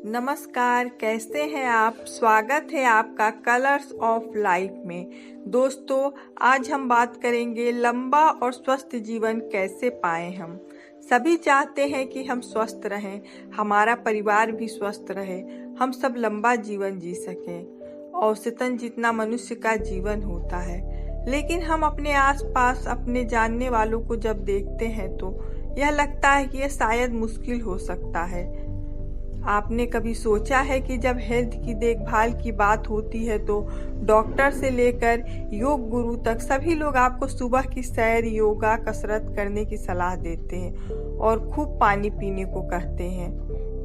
नमस्कार, कैसे हैं आप। स्वागत है आपका कलर्स ऑफ लाइफ में। दोस्तों, आज हम बात करेंगे लंबा और स्वस्थ जीवन कैसे पाएं। हम सभी चाहते हैं कि हम स्वस्थ रहें, हमारा परिवार भी स्वस्थ रहे, हम सब लंबा जीवन जी सकें। औसतन जितना मनुष्य का जीवन होता है, लेकिन हम अपने आसपास अपने जानने वालों को जब देखते हैं तो यह लगता है कि यह शायद मुश्किल हो सकता है। आपने कभी सोचा है कि जब हेल्थ की देखभाल की बात होती है तो डॉक्टर से लेकर योग गुरु तक सभी लोग आपको सुबह की सैर, योगा, कसरत करने की सलाह देते हैं और खूब पानी पीने को कहते हैं।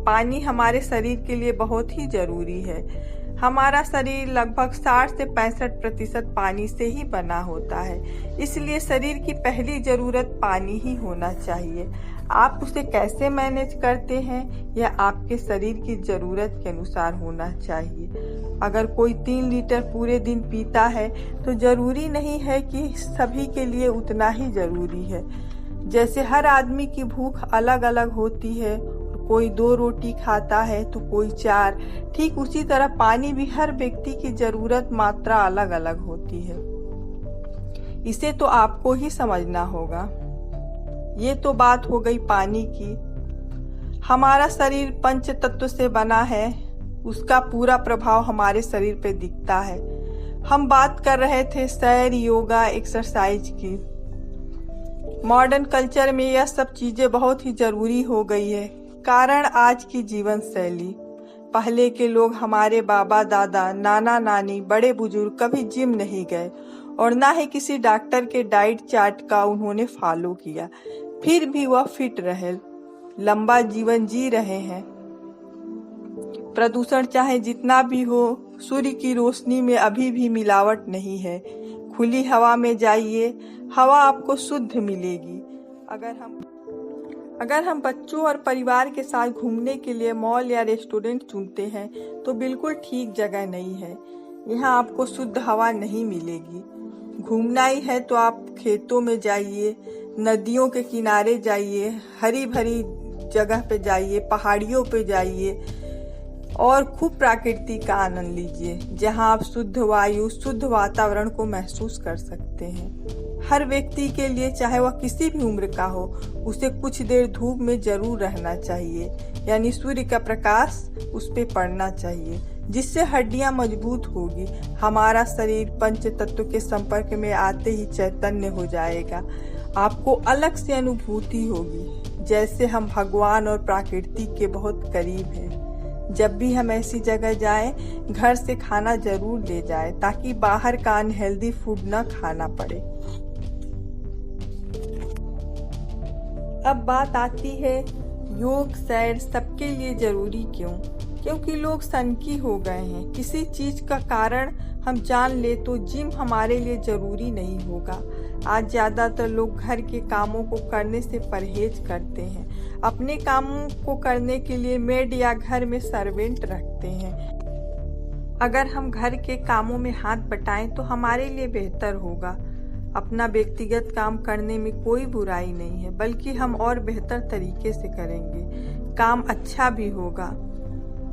पानी हमारे शरीर के लिए बहुत ही जरूरी है। हमारा शरीर लगभग 60 से 65% पानी से ही बना होता है, इसलिए शरीर की पहली जरूरत पानी ही होना चाहिए। आप उसे कैसे मैनेज करते हैं यह आपके शरीर की जरूरत के अनुसार होना चाहिए। अगर कोई 3 लीटर पूरे दिन पीता है तो जरूरी नहीं है कि सभी के लिए उतना ही जरूरी है। जैसे हर आदमी की भूख अलग अलग होती है, कोई 2 रोटी खाता है तो कोई 4, ठीक उसी तरह पानी भी हर व्यक्ति की जरूरत मात्रा अलग अलग होती है। इसे तो आपको ही समझना होगा। ये तो बात हो गई पानी की। हमारा शरीर पंच तत्व से बना है, उसका पूरा प्रभाव हमारे शरीर पे दिखता है। हम बात कर रहे थे सैर, योगा, एक्सरसाइज की। मॉडर्न कल्चर में यह सब चीजें बहुत ही जरूरी हो गई है, कारण आज की जीवन शैली। पहले के लोग, हमारे बाबा दादा, नाना नानी, बड़े बुजुर्ग कभी जिम नहीं गए और ना ही किसी डॉक्टर के डाइट चार्ट का उन्होंने फॉलो किया, फिर भी वह फिट रहे, लंबा जीवन जी रहे हैं। प्रदूषण चाहे जितना भी हो, सूर्य की रोशनी में अभी भी मिलावट नहीं है। खुली हवा में जाइए, हवा आपको शुद्ध मिलेगी। अगर हम बच्चों और परिवार के साथ घूमने के लिए मॉल या रेस्टोरेंट चुनते हैं तो बिल्कुल ठीक जगह नहीं है। यहाँ आपको शुद्ध हवा नहीं मिलेगी। घूमना ही है तो आप खेतों में जाइए, नदियों के किनारे जाइए, हरी भरी जगह पे जाइए, पहाड़ियों पे जाइए और खूब प्रकृति का आनंद लीजिए, जहाँ आप शुद्ध वायु, शुद्ध वातावरण को महसूस कर सकते हैं। हर व्यक्ति के लिए, चाहे वह किसी भी उम्र का हो, उसे कुछ देर धूप में जरूर रहना चाहिए, यानी सूर्य का प्रकाश उस पे पड़ना चाहिए, जिससे हड्डियां मजबूत होगी। हमारा शरीर पंच तत्व के संपर्क में आते ही चैतन्य हो जाएगा। आपको अलग से अनुभूति होगी, जैसे हम भगवान और प्रकृति के बहुत करीब हैं। जब भी हम ऐसी जगह जाएं, घर से खाना जरूर ले जाएं, ताकि बाहर का अनहेल्दी फूड न खाना पड़े। अब बात आती है योग, सैर सबके लिए जरूरी क्यों? क्योंकि लोग सनकी हो गए हैं। किसी चीज का कारण हम जान ले तो जिम हमारे लिए जरूरी नहीं होगा। आज ज्यादातर लोग घर के कामों को करने से परहेज करते हैं। अपने कामों को करने के लिए मेड या घर में सर्वेंट रखते हैं। अगर हम घर के कामों में हाथ बटाएं तो हमारे लिए बेहतर होगा। अपना व्यक्तिगत काम करने में कोई बुराई नहीं है, बल्कि हम और बेहतर तरीके से करेंगे, काम अच्छा भी होगा।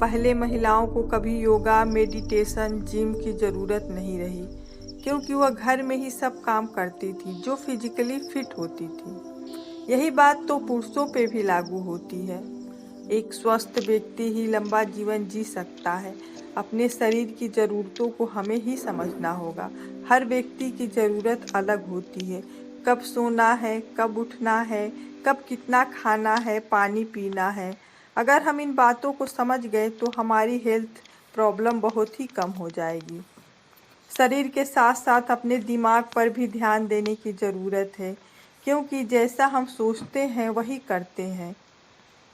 पहले महिलाओं को कभी योगा, मेडिटेशन, जिम की जरूरत नहीं रही, क्योंकि वह घर में ही सब काम करती थी जो फिजिकली फिट होती थी। यही बात तो पुरुषों पे भी लागू होती है। एक स्वस्थ व्यक्ति ही लंबा जीवन जी सकता है। अपने शरीर की जरूरतों को हमें ही समझना होगा। हर व्यक्ति की जरूरत अलग होती है। कब सोना है, कब उठना है, कब कितना खाना है, पानी पीना है। अगर हम इन बातों को समझ गए तो हमारी हेल्थ प्रॉब्लम बहुत ही कम हो जाएगी। शरीर के साथ साथ अपने दिमाग पर भी ध्यान देने की ज़रूरत है, क्योंकि जैसा हम सोचते हैं वही करते हैं,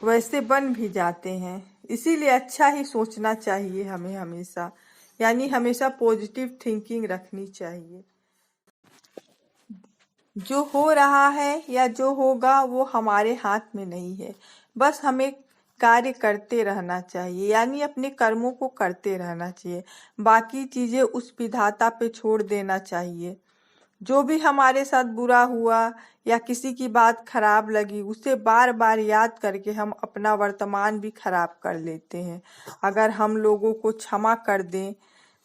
वैसे बन भी जाते हैं। इसीलिए अच्छा ही सोचना चाहिए हमें हमेशा, यानी हमेशा पॉजिटिव थिंकिंग रखनी चाहिए। जो हो रहा है या जो होगा वो हमारे हाथ में नहीं है, बस हमें कार्य करते रहना चाहिए, यानी अपने कर्मों को करते रहना चाहिए। बाकी चीजें उस विधाता पे छोड़ देना चाहिए। जो भी हमारे साथ बुरा हुआ या किसी की बात खराब लगी उसे बार बार याद करके हम अपना वर्तमान भी खराब कर लेते हैं। अगर हम लोगों को क्षमा कर दें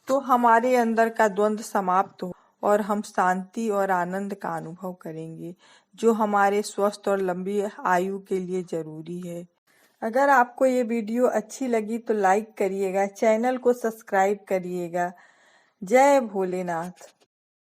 तो हमारे अंदर का द्वंद्व समाप्त हो और हम शांति और आनंद का अनुभव करेंगे, जो हमारे स्वस्थ और लंबी आयु के लिए जरूरी है। अगर आपको ये वीडियो अच्छी लगी तो लाइक करिएगा, चैनल को सब्सक्राइब करिएगा। जय भोलेनाथ।